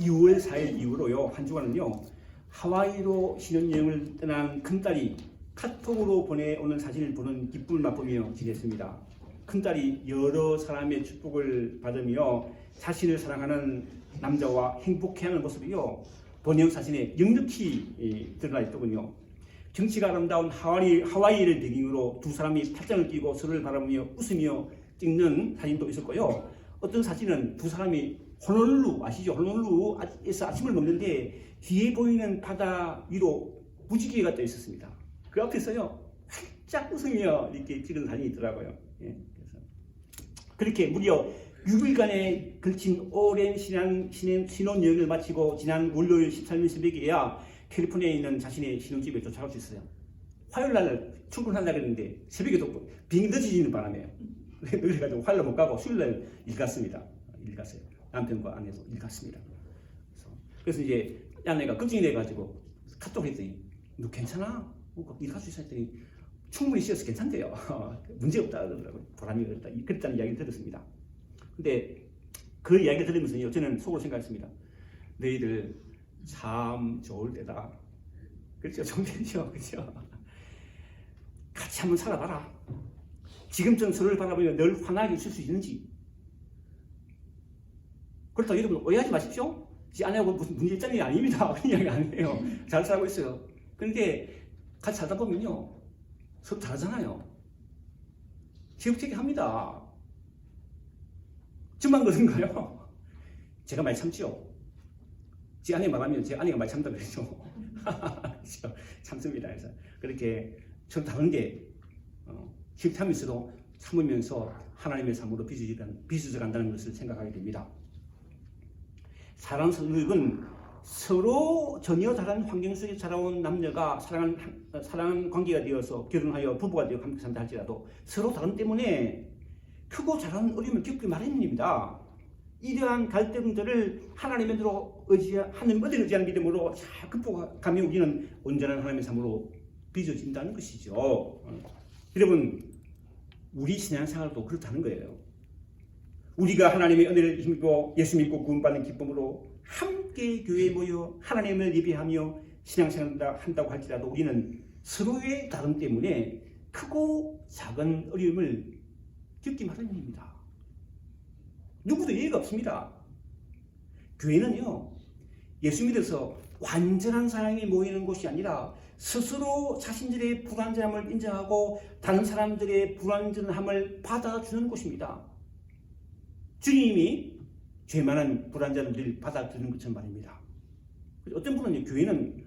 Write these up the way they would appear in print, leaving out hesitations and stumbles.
2월 4일 이후로요, 한 주간은요, 하와이로 신혼여행을 떠난 큰딸이 카톡으로 보내오는 사진을 보는 기쁨을 맛보며 지냈습니다. 큰딸이 여러 사람의 축복을 받으며 자신을 사랑하는 남자와 행복해하는 모습이요, 본영 사진에 넉넉히 드러나 있더군요. 경치가 아름다운 하와이를 배경으로 두 사람이 팔짱을 끼고 서로를 바라보며 웃으며 찍는 사진도 있었고요. 어떤 사진은 두 사람이 호놀룰루, 아시죠? 호놀룰루에서 아침을 먹는데 뒤에 보이는 바다 위로 무지개가 떠 있었습니다. 그 앞에서요, 활짝 웃으며 이렇게 찍은 사진이 있더라고요. 예, 그래서 그렇게 무려 6일간에 걸친 오랜 신혼여행을 마치고 지난 월요일 13일 새벽에야 캘리포니아에 있는 자신의 신혼집에 도착할 수 있어요. 화요일 날 출근한다고 했는데 새벽에도 비행기 늦어지는 바람에 그래가지고 화요일 못 가고 수요일 날 일 갔습니다. 일 갔어요. 남편과 아내도 일 갔습니다. 그래서 이제 아내가 걱정이 돼가지고 카톡을 했더니 너 괜찮아? 일 갈 수 있어 했더니 충분히 쉬어서 괜찮대요. 문제 없다 그러더라고요. 보람이 없다. 그랬다는 이야기를 들었습니다. 근데 그 이야기를 들으면서요, 저는 속으로 생각했습니다. 너희들 참 좋을 때다. 그렇죠? 좋은 때죠. 그렇죠? 같이 한번 살아봐라. 지금처럼 서로를 바라보며 늘 환하게 있을 수 있는지. 그렇다고 여러분 오해하지 마십시오. 지 아내하고 무슨 문제점이 아닙니다. 그런 이야기 아니에요. 잘 살고 있어요. 그런데 같이 살다 보면요, 서로 다르잖아요. 지역체계합니다. 저만 그런가요? 제가 많이 참지요. 제 아내 말하면 제 아내가 많이 참다 그러죠. 그렇죠? 참습니다. 그래서 그렇게 서로 다른데 지역참일수록 참으면서 하나님의 삶으로 빚어져 간다는 것을 생각하게 됩니다. 사랑은 서로 전혀 다른 환경 속에 자라온 남녀가 사랑하는 관계가 되어서 결혼하여 부부가 되어 함께 산다 할지라도 서로 다른 때문에 크고 작은 어려움을 겪기 마련입니다. 이러한 갈등들을 하나님으로 의지하는 믿음으로 잘 극복하며 우리는 온전한 하나님의 삶으로 빚어진다는 것이죠. 여러분, 우리 신앙생활도 그렇다는 거예요. 우리가 하나님의 은혜를 힘입고 예수 믿고 구원받는 기쁨으로 함께 교회에 모여 하나님을 예배하며 신앙생활을 한다고 할지라도 우리는 서로의 다름 때문에 크고 작은 어려움을 겪기 마련입니다. 누구도 예의가 없습니다. 교회는요, 예수 믿어서 완전한 사람이 모이는 곳이 아니라 스스로 자신들의 불완전함을 인정하고 다른 사람들의 불완전함을 받아주는 곳입니다. 주님이 죄 많은 불완전함들을 받아주는 것처럼 말입니다. 어떤 분은 교회는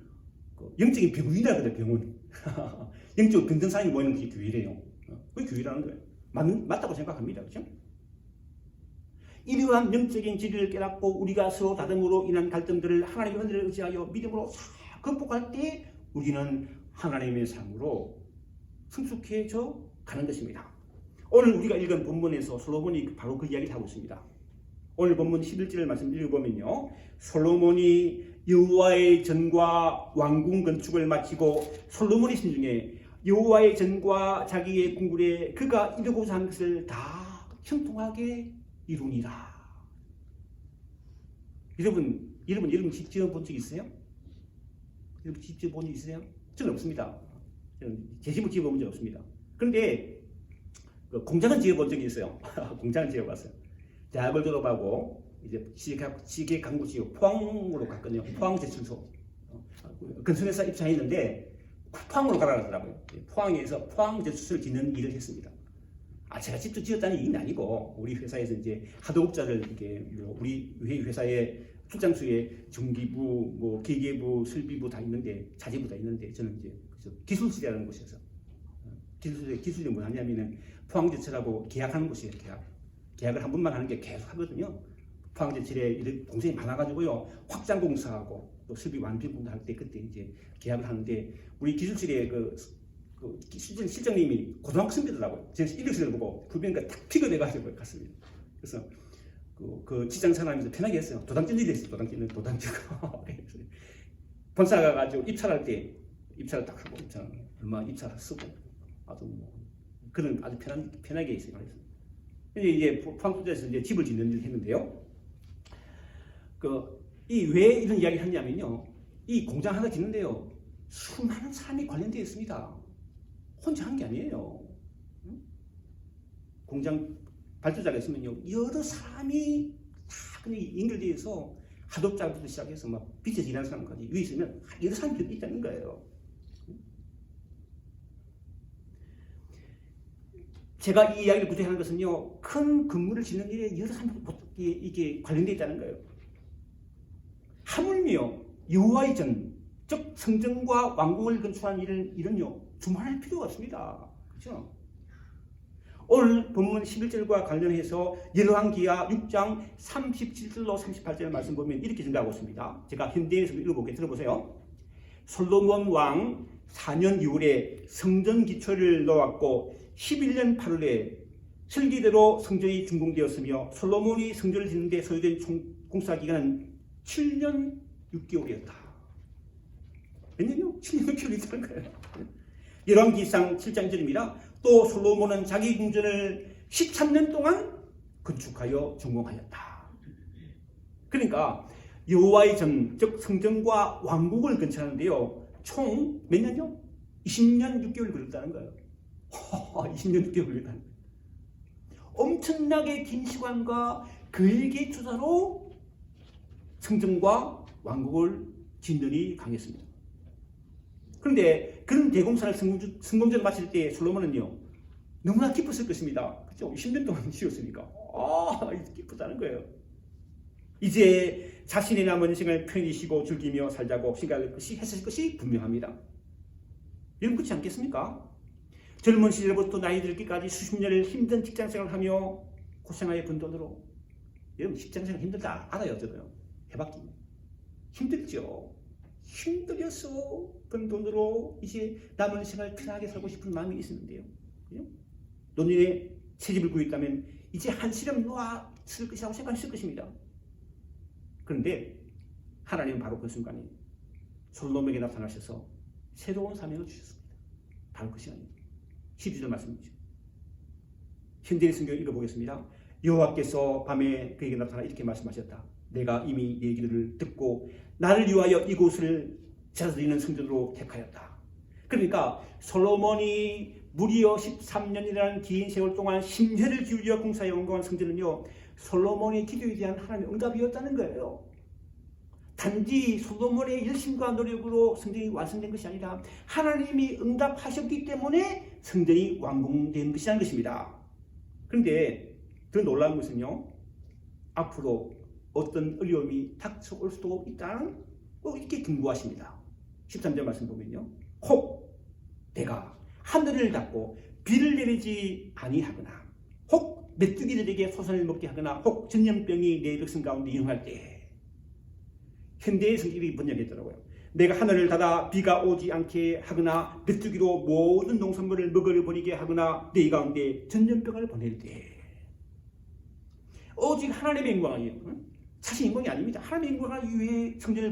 영적인 병원이라 그래요. 병원. 영적 병든 사람이 모이는 게 교회래요. 그게 교회라는 거예요. 맞다고 생각합니다. 그렇죠? 이러한 영적인 진리를 깨닫고 우리가 서로 다름으로 인한 갈등들을 하나님의 은혜를 의지하여 믿음으로 싹 극복할 때 우리는 하나님의 삶으로 성숙해져 가는 것입니다. 오늘 우리가 읽은 본문에서 솔로몬이 바로 그 이야기를 하고 있습니다. 오늘 본문 11절을 말씀 읽어보면요, 솔로몬이 여호와의 전과 왕궁 건축을 마치고 솔로몬의 심중에 여호와의 전과 자기의 궁궐에 그가 이루고자 한 것을 다 형통하게 이루니라. 여러분 직접 본 적 있어요? 여러분 직접 본 적 있어요? 저는 없습니다. 저는 제 집을 지어본 적 없습니다. 그런데 공장은 지어본 적이 있어요. 공장은 지어봤어요. 대학을 졸업하고 이제 시계 강구지역 포항으로 갔거든요. 포항제철소. 건설회사 입사했는데 포항으로 가라 그러더라고요. 포항에서 포항제철소를 짓는 일을 했습니다. 제가 직접 지었다는 얘기는 아니고 우리 회사에서 이제 하도급자를 이렇게 우리 회사의 출장소에 전기부, 뭐 기계부, 설비부 다 있는데 자재부 다 있는데 저는 이제 기술실이라는 곳에서 기술이 뭐냐면은 포항제철하고 계약하는 곳이에요. 계약을 한 번만 하는 게 계속 하거든요. 포항제철에 공장이 많아가지고요, 확장 공사하고 또 설비 완비 공사 할 때 그때 이제 계약을 하는데 우리 기술실에 실장님이 고등학교 선배더라고요. 제가 이력서를 보고 후배니까 딱 픽업해가지고 갔습니다. 그래서 그 직장 생활하면서 편하게 했어요. 도당증이 됐어요. 도당증. 본사 가가지고 입찰할 때 입찰을 딱 하고 얼마 입찰을 쓰고 아주 그런 아주 편하게 있어요. 근데 이제 포항투자에서 이제 집을 짓는 일을 했는데요. 이 왜 이런 이야기를 하냐면요. 이 공장 하나 짓는데요. 수많은 사람이 관련되어 있습니다. 혼자 한 게 아니에요. 공장 발주자가 있으면요. 여러 사람이 다 그냥 연결되어 있어 하도자부터 시작해서 막 빚에서 일하는 사람까지 위에 있으면 여러 사람이 있다는 거예요. 제가 이 이야기를 구체하는 것은요. 큰 건물을 짓는 일에 여러 사람이 이게 관련되어 있다는 거예요. 하물며 여호와의 전, 즉 성전과 왕궁을 건축하는 일은요. 두말할 필요가 없습니다. 그렇죠? 오늘 본문 11절과 관련해서 열왕기하 6장 37절로 38절 말씀 보면 이렇게 증가하고 있습니다. 제가 현대에서 읽어볼게요. 들어보세요. 솔로몬 왕 4년 6월에 성전 기초를 놓았고 11년 8월에 설계대로 성전이 준공되었으며 솔로몬이 성전을 짓는 데 소요된 총 공사 기간은 7년 6개월이었다. 몇 년이요? 7년 6개월이었다는 거예요. 열왕기상 7장 1절입니다. 또 솔로몬은 자기 궁전을 13년 동안 건축하여 준공하였다. 그러니까 여호와의 전, 즉 성전과 왕국을 건축하는데요. 총 몇 년요? 20년 6개월 걸렸다는 거예요. 20년 6개월 걸렸다는 거예요. 엄청나게 긴 시간과 그에게 투자로 성전과 왕국을 짓는이 강했습니다. 그런데 그런 대공사를 성공전 마칠 때 솔로몬은요 너무나 기뻤을 것입니다. 그렇죠? 20년 동안 지었으니까 기쁘다는 거예요. 이제 자신의 남은 생을 편히 쉬고 즐기며 살자고 생각할 것이 했을 것이 분명합니다. 여러분 그렇지 않겠습니까? 젊은 시절부터 나이 들기까지 수십 년을 힘든 직장생활을 하며 고생하여 번 돈으로 여러분 직장생활 힘들다 알아요. 저도요. 해봤기 힘들죠. 힘들어서 번 돈으로 이제 남은 생활 편하게 살고 싶은 마음이 있었는데요. 논인의 새집을 구했다면 이제 한시름 놓아 쓸 것이라고 생각했을 것입니다. 그런데 하나님은 바로 그 순간에 솔로몬에게 나타나셔서 새로운 사명을 주셨습니다. 바로 그 시간입니다. 12절 말씀이죠. 현대의 성경을 읽어보겠습니다. 여호와께서 밤에 그에게 나타나 이렇게 말씀하셨다. 내가 이미 네 기도를 듣고 나를 위하여 이곳을 제사드리는 성전으로 택하였다. 그러니까 솔로몬이 무려 13년이라는 긴 세월 동안 심혈을 기울여 공사해 완공한 성전은요. 솔로몬의 기도에 대한 하나님의 응답이었다는 거예요. 단지 솔로몬의 열심과 노력으로 성전이 완성된 것이 아니라 하나님이 응답하셨기 때문에 성전이 완공된 것이라는 것입니다. 그런데 더 놀라운 것은요. 앞으로 어떤 어려움이 닥쳐올 수도 있다는 이렇게 경고하십니다. 13절 말씀 보면요. 혹 내가 하늘을 닫고 비를 내리지 아니하거나 혹 메뚜기들에게 소선을 먹게 하거나 혹 전염병이 내 백성 가운데 일어날 때 현대의 성경이 번역했더라고요. 내가 하늘을 닫아 비가 오지 않게 하거나 메뚜기로 모든 농산물을 먹어버리게 하거나 내 가운데 전염병을 보낼 때 오직 하나님의 영광이에요. 자신의 영광이 아닙니다. 하나님의 영광을 위해 성전을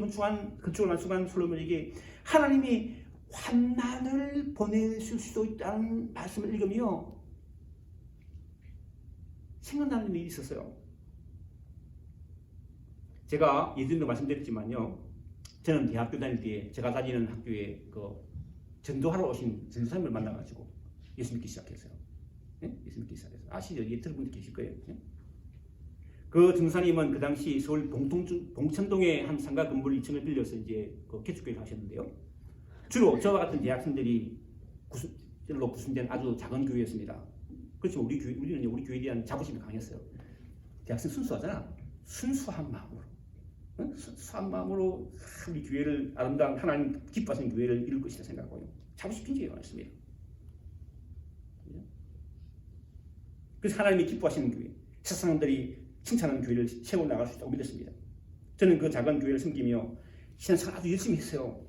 건축을 완수한 솔로몬에게 하나님이 환난을 보내실 수도 있다는 말씀을 읽으며 생각나는 일이 있었어요. 제가 예전에도 말씀드렸지만요. 저는 대학교 다닐 때 제가 다니는 학교에 전도하러 오신 전도사님을 만나가지고 예수 믿기 시작했어요. 네? 예수 믿기 시작했어요. 아시죠? 이게 들어본 분 계실 거예요. 네? 그 전도사님은 그 당시 서울 봉천동의 한 상가 건물 2층을 빌려서 이제 개척교회를 하셨는데요. 주로 저와 같은 대학생들이 구순로 구성된 아주 작은 교회였습니다. 그렇죠. 우리는 우리 교회에 대한 자부심이 강했어요. 대학생 순수하잖아. 순수한 마음으로. 순수한 마음으로 우리 교회를 아름다운 하나님 기뻐하시는 교회를 이룰 것이라 생각하고요. 자부심 굉장히 많습니다. 그래서 하나님이 기뻐하시는 교회, 세상 사람들이 칭찬하는 교회를 세워나갈 수 있다고 믿었습니다. 저는 그 작은 교회를 섬기며 신앙생활 아주 열심히 했어요.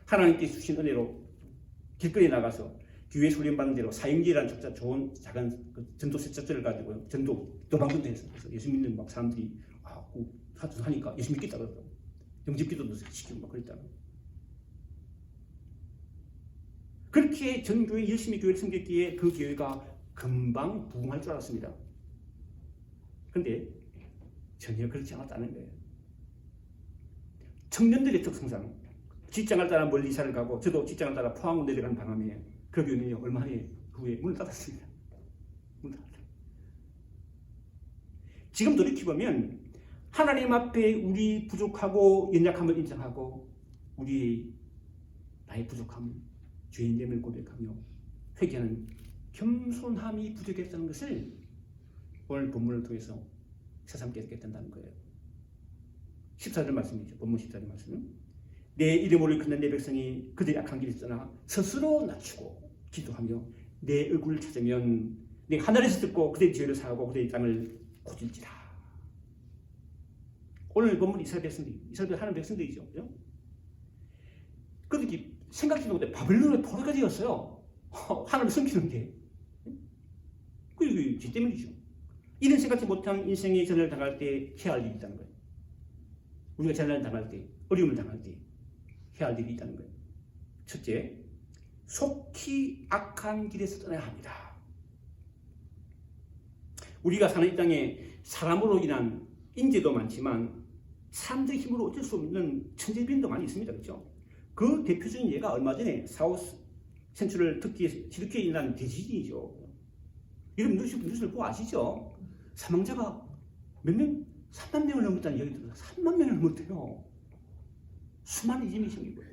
하나님께서 주신 은혜로 길거리에 나가서 교회 훈련받는 대로 사형제라는 좋은 작은 전도 세척제를 가지고 전도 도방전도 했어요. 그래서 예수 믿는 막 사람들이 하니까 예수 믿겠다 그러더라고요. 영접기도도 시키고 막 그랬다고. 그렇게 전 교회 열심히 교회를 섬겼기에 그 교회가 금방 부흥할 줄 알았습니다. 그런데 전혀 그렇지 않았다는 거예요. 청년들의 특성상 직장을 따라 멀리 이사를 가고 저도 직장을 따라 포항으로 내려가는 바람에 그 교회는요 얼마 후에 문을 닫았습니다. 문을 닫았어요. 지금 돌이켜보면 하나님 앞에 우리 부족하고 연약함을 인정하고 우리 나의 부족함, 죄인됨을 고백하며 회개하는 겸손함이 부족했다는 것을 오늘 본문을 통해서 새삼 깨닫게 된다는 거예요. 14절 말씀이죠. 본문 14절 말씀은 내 이름으로 걷는 내 백성이 그들의 악한 길을 떠나 스스로 낮추고 기도하며 내 얼굴을 찾으면 내가 하늘에서 듣고 그들의 죄를 사하고 그들의 땅을 고칠지라. 오늘 본문 이스라엘 하나님 백성들이죠. 그죠? 그들이 생각지도 못해 바벨론의 포로가 되었어요. 하나님을 섬기는 게. 그게 죄 때문이죠. 이런 생각지 못한 인생의 전을 당할 때 해야 할 일이 있다는 거예요. 우리가 전을 당할 때, 어려움을 당할 때 해야 할 일이 있다는 거예요. 첫째, 속히 악한 길에서 떠나야 합니다. 우리가 사는 이 땅에 사람으로 인한 인재도 많지만 사람들의 힘으로 어쩔 수 없는 천재비인도 많이 있습니다. 그렇죠? 그 대표적인 예가 얼마 전에 사우스 센츄럴 지르키에 일어난 대지진이죠. 여러분 뉴스를 보고 아시죠? 사망자가 몇 명? 3만 명을 넘었다는 이야기 들어요. 3만 명을 넘었대요. 수많은 이점이 생긴 거예요.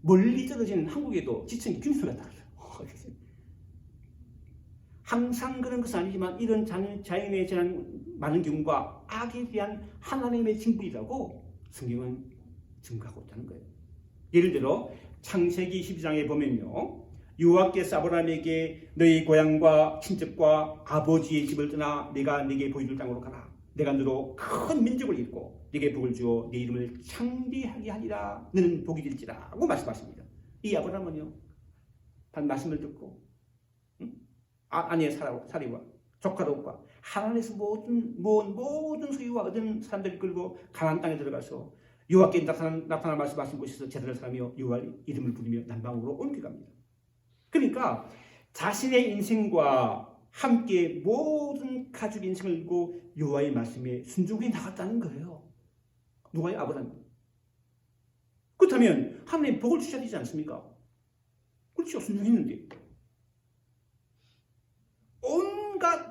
멀리 떨어진 한국에도 지층이 균수가 따라요. 항상 그런 것은 아니지만 이런 자연에 대한 많은 경우가 악에 대한 하나님의 징벌이라고 성경은 증거하고 있다는 거예요. 예를 들어 창세기 12장에 보면요. 여호와께서 아브라함에게 너희 고향과 친척과 아버지의 집을 떠나 내가 네게 보여줄 땅으로 가라. 내가 너로 큰 민족을 이루고 네게 복을 주어 네 이름을 창대하게 하리라. 너는 복이 될지라고 말씀하십니다. 이 아브라함은요. 단 말씀을 듣고 아내의 사리와 조카들과 하나님에서 모든 소유와 얻은 사람들을 끌고 가나안 땅에 들어가서 여호와께 나타나 말씀하신 곳에서 제단을 사며 여호와의 이름을 부르며 남방으로 옮겨갑니다. 그러니까 자신의 인생과 함께 모든 가족 인생을 두고 여호와의 말씀에 순종해 나갔다는 거예요. 누가요? 아브라함. 그렇다면 하나님 복을 주셔야 되지 않습니까? 그렇죠. 순종했는데 온갖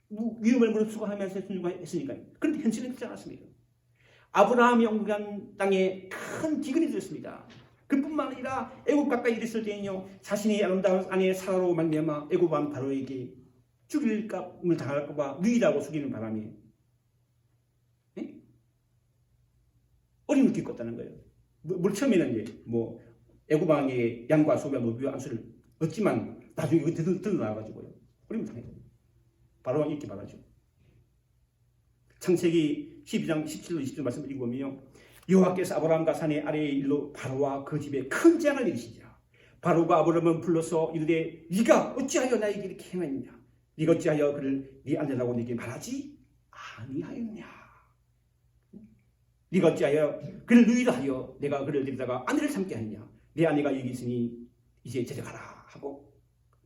위험을 무릅쓰고 하면서 순종했으니까요. 그런데 현실은 그렇지 않았습니다. 아브라함이 옮겨간 땅에 큰 기근이 들었습니다. 그뿐만 아니라 애굽 가까이 이르렀을 때는요, 자신의 아름다운 아내 사라로 말미암아 애굽 왕 바로에게 죽일 값을 당할까 봐 누이라고 속이는 바람에 어림을 겪었다는 거예요. 뭘 처음에는 이제 애굽 왕의 양과 소와 노비와 안수를 얻지만 나중에 이거 드러나가지고요 어림을 당해요. 바로 왕이 이렇게 말하죠. 창세기 12장 17절 20절 말씀을 읽어보면요. 여호와께서 아브라함과 사내 아래의 일로 바로와 그 집에 큰 재앙을 내리시니라. 바로가 아브라함을 불러서 이르되 네가 어찌하여 나에게 이렇게 행하였냐? 네가 어찌하여 그를 네 아내라고 네게 말하지 아니하였냐? 네가 어찌하여 그를 누이라 하여 내가 그를 데리다가 아내를 삼게 하느냐? 내 아내가 여기 있으니 이제 데려가라 하고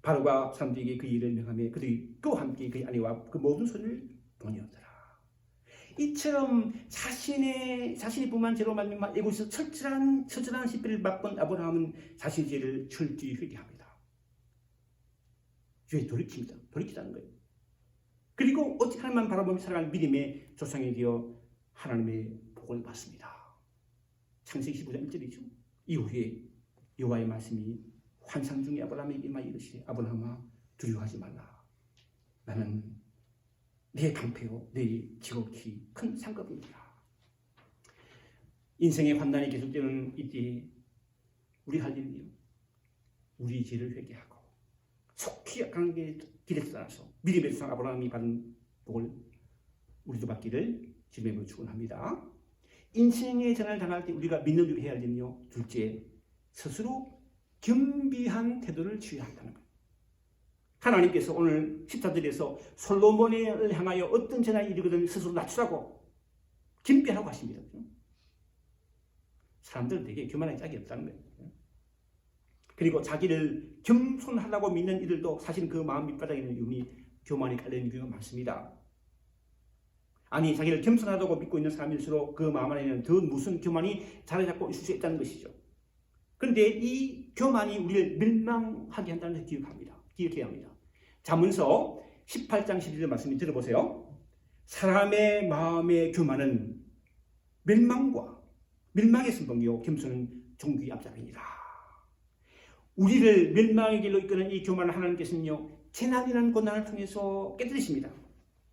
바로가 사람들에게 그 일을 명하며 그들이 그와 함께 그의 아내와 그 모든 소리를 보내었더라. 이처럼 자신이 범한 죄로 말미암아 애굽에서 처절한 시패를 맛본 아브라함은 자신의 죄를 철저히 회개합니다. 죄에 돌이키다는 거예요. 그리고 어찌 하나님만 바라보며 살아가는 믿음의 조상이 되어 하나님의 복을 받습니다. 창세기 15장 1절이죠. 이후에 여호와의 말씀이 환상 중에 아브라함에게 임하여 이르시되 아브라함아 두려워하지 말라. 나는 내 방패요 내 지극히 큰 상급입니다. 인생의 환난이 계속되는 이때 우리 할 일은요, 우리 죄를 회개하고 속히 악한 길에 따라서 믿음의 조상 아브라함이 받은 복을 우리도 받기를 주님으로 축원합니다. 인생의 전환을 당할 때 우리가 믿는 줄 해야 할 일은요, 둘째, 스스로 겸비한 태도를 취해야 한다는 거예요. 하나님께서 오늘 14절에서 솔로몬을 향하여 어떤 재난이 이르거든 스스로 낮추라고 겸비하라고 하십니다. 사람들은 되게 교만한 짝이 없다는 거예요. 그리고 자기를 겸손하다고 믿는 이들도 사실 그 마음 밑바닥에 있는 이미 교만이 깔려있는 경우가 많습니다. 아니 자기를 겸손하다고 믿고 있는 사람일수록 그 마음 안에는 더 무슨 교만이 자리 잡고 있을 수 있다는 것이죠. 그런데 이 교만이 우리를 멸망하게 한다는 것을 기억해야 합니다. 잠언서 18장 11절 말씀을 들어보세요. 사람의 마음의 교만은 멸망의 선봉이요 겸손은 종귀 앞잡이니라. 우리를 멸망의 길로 이끄는 이 교만을 하나님께서는요 재난이라는 고난을 통해서 깨뜨리십니다.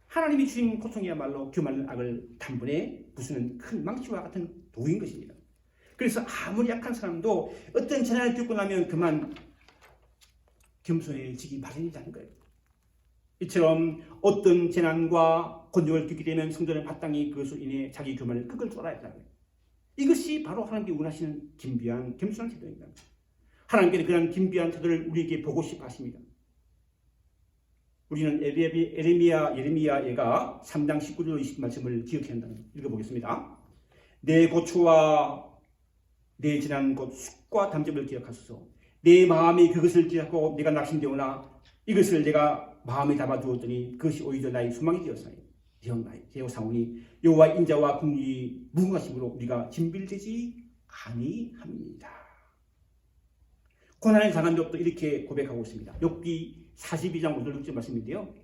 하나님이 주신 고통이야말로 교만은 악을 단번에 부수는 큰 망치와 같은 도구인 것입니다. 그래서 아무리 약한 사람도 어떤 재난을 겪고 나면 그만 겸손해지기 마련이라는 거예요. 이처럼 어떤 재난과 곤욕을 겪게 되면 성도는 마땅히 그것으로 인해 자기 교만을 끄끌 쏟아야 한다는 거예요. 이것이 바로 하나님께 원하시는 겸비한 겸손한 태도입니다. 하나님께서 그런 겸비한 태도를 우리에게 보고 싶어 하십니다. 우리는 예레미야가 3장 19절 20 말씀을 기억해야 한다는 거 읽어보겠습니다. 내 고초와 내 지난 곧 숙과 담즙을 기억하소서. 내 마음이 그것을 기억하고 내가 낙심되오나 이것을 내가 마음에 담아두었더니 그것이 오히려 나의 소망이 되었사오니 여호와의 인자와 긍휼이 무궁하심으로 우리가 진빌되지 아니합니다. 고난을 당한 욥도 이렇게 고백하고 있습니다. 욥기 42장 5절 6절 말씀인데요.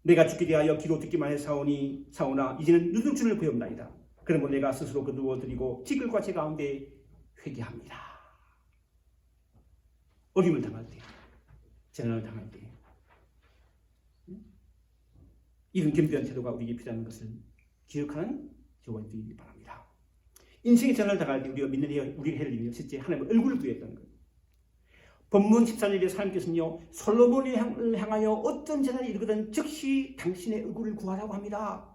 내가 죽게 대하여 귀로 듣기만 사오나 이제는 누둥천을 보였나이다. 그러므로 내가 스스로 거두어드리고 티끌과 제 가운데 회개합니다. 어림을 당할 때, 재난을 당할 때 이런 겸비한 태도가 우리에게 필요한 것을 기억하는 저와 되기 바랍니다. 인생의 재난을 당할 때 우리가 우리가 해야 할 일은요, 첫째 하나님의 얼굴을 구했다는 거예요. 본문 14절에 하나님께서는요 솔로몬을 향하여 어떤 재난이 이르거든 즉시 당신의 얼굴을 구하라고 합니다.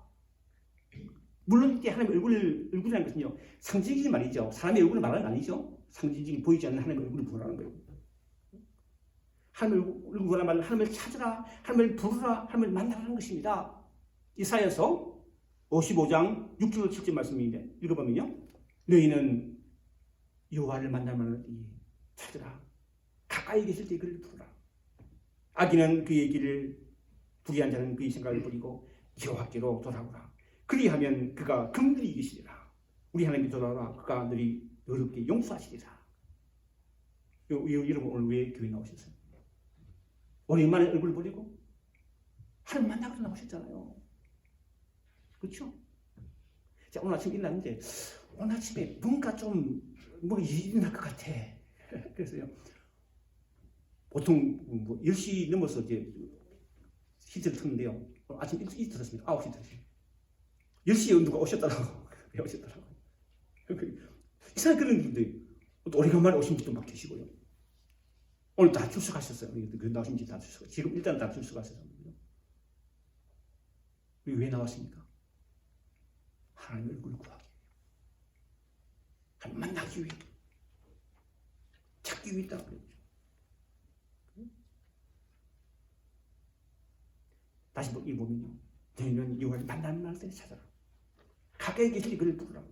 물론 이때 하나님의 얼굴이라는 것은요 상징적인 말이죠. 사람의 얼굴을 말하는 게 아니죠. 상징적인 보이지 않는 하나님의 얼굴을 구하라는 거예요. 하나님의 얼굴을 구하라는 말은 하나님을 찾으라, 하나님을 부르라, 하나님을 만나라는 것입니다. 이사야서 55장 6절 7절 말씀인데 읽어보면요 너희는 여호와를 만나면 찾으라, 가까이 계실 때 그를 부르라. 악인은 그의 길을 불의한 자는 그의 생각을 버리고 여호와께로 돌아오라. 그리하면 그가 긍휼히 이기시리라. 우리 하나님께 돌아오라. 그가 너희 어렵게 용서하시리라. 여러분 오늘 왜 교회 나오셨어요? 오랜만에 얼굴 보리고 하나님 만나고 나오셨잖아요. 그렇죠? 자, 오늘 아침 일어났는데 오늘 아침에 뭔가 좀 일이 날 것 같아. 그래서요. 보통 10시 넘어서 이제 히트를 트는데요. 아침 일찍 들었습니다. 9시 들었어요. 10시에 누가 오셨더라고. 왜 오셨더라고. 이상하게 그런 분들이 또 오래간만에 오신 분도 막 계시고요. 오늘 다 출석하셨어요. 나오신 지 다 출석. 지금 일단 다 출석하셨어요. 왜 나왔습니까? 하나님의 얼굴을 구하기 위해. 하나님 만나기 위해. 찾기 위해 있다고 그랬죠. 다시 보면요. 너희는 여호와를 만나는 날에 찾아라. 가까이 계시니 그를 부르라.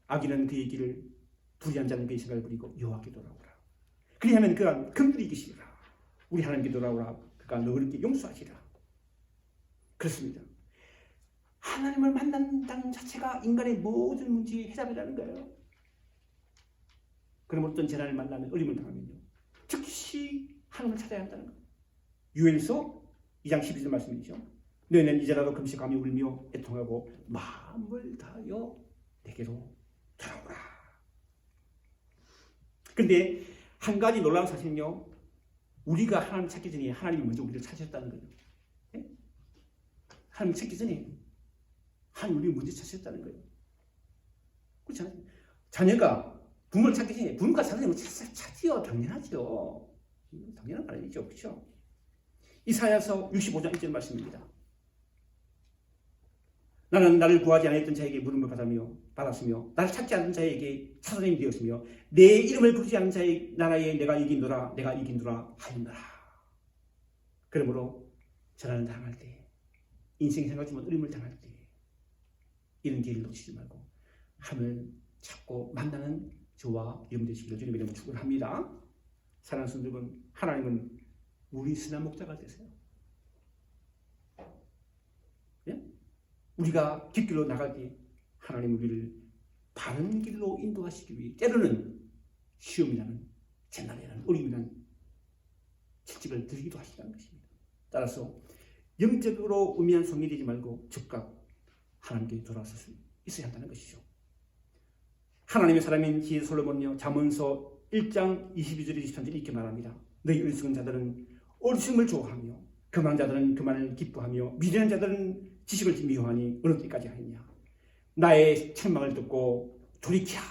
악인은 그의 길을 불의한 자는 그의 생각을 버리고 여호와께 돌아오라. 그리하면 그가 긍휼히 이기시리라. 우리 하나님께 돌아오라. 그가 너희에게 용서하시리라. 그렇습니다. 하나님을 만난다는 자체가 인간의 모든 문제의 해답이라는 거예요. 그럼 어떤 재난을 만나면 어림을 당하면요 즉시 하나님을 찾아야 한다는 거예요. 유엘서 2장 12절 말씀이죠. 너희는 이제라도 금식하며 울며 애통하고 마음을 다하여 내게로 돌아오라. 근데 한 가지 놀라운 사실은요. 우리가 하나님 찾기 전에 하나님이 먼저 우리를 찾으셨다는 거예요. 네? 하나님 찾기 전에 하나님 우리를 먼저 찾으셨다는 거예요. 그렇지 않아요? 자녀가 부모를 찾기 전에 부모가 찾으면 찾지요. 당연하죠. 당연한 말이죠. 그렇죠? 이사야서 65장 1절 말씀입니다. 나는 나를 구하지 않았던 자에게 물음을 받았으며 나를 찾지 않은 자에게 찾아냄이 되었으며 내 이름을 부르지 않은 자의 나라에 내가 이긴노라 하였노라. 그러므로 재난을 당할 때 인생이 생각지만 어려움을 당할 때 이런 기회를 놓치지 말고 하나님을 찾고 만나는 저와 여러분 되시기를 주님의 이름으로 축원합니다. 사랑하는 성도 여러분, 하나님은 우리 선한 목자가 되세요. 예? 우리가 뒷길로 나갈 때 하나님 우리를 바른 길로 인도하시기 위해 때로는 시험이라는 재난이라는 어려움이라는 채찍을 들기도 하시다는 것입니다. 따라서 영적으로 우미한 성이 되지 말고 즉각 하나님께 돌아설 수 있어야 한다는 것이죠. 하나님의 사람인 지혜 솔로몬요 잠언서 1장 22절 23절 이렇게 말합니다. 너희 어리석은 자들은 어리석음을 좋아하며 교만한 자들은 교만을 기뻐하며 미련한 자들은 지식을 미워하니 어느 때까지 하느냐. 나의 책망을 듣고 돌이키라.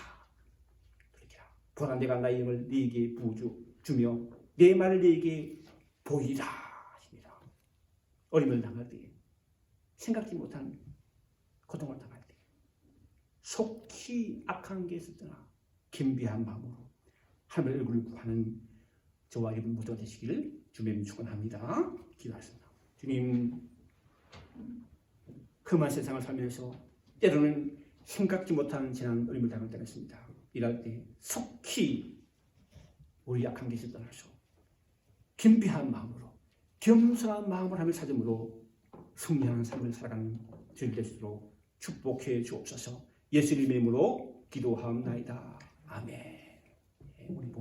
보라 내가 나의 영을 네게 부어주며 내 말을 네게 보이라 하십니다. 어림을 당할 때 생각지 못한 고통을 당할 때 속히 악한 게 있었으나 겸비한 마음으로 하나님의 얼굴을 구하는 저와 여러분 모두가 되시기를 주님 축원합니다. 기도하겠습니다. 주님, 험한 세상을 살면서 때로는 생각지 못한 재난 어림을 당할 때가 있습니다. 이럴 때 속히 우리 약한 것을 떠나서 겸비한 마음으로 겸손한 마음을 하며 찾음으로 승리하는 삶을 살아가는 저희 될 수 있도록 축복해 주옵소서. 예수님의 이름으로 기도하옵나이다. 아멘. 우리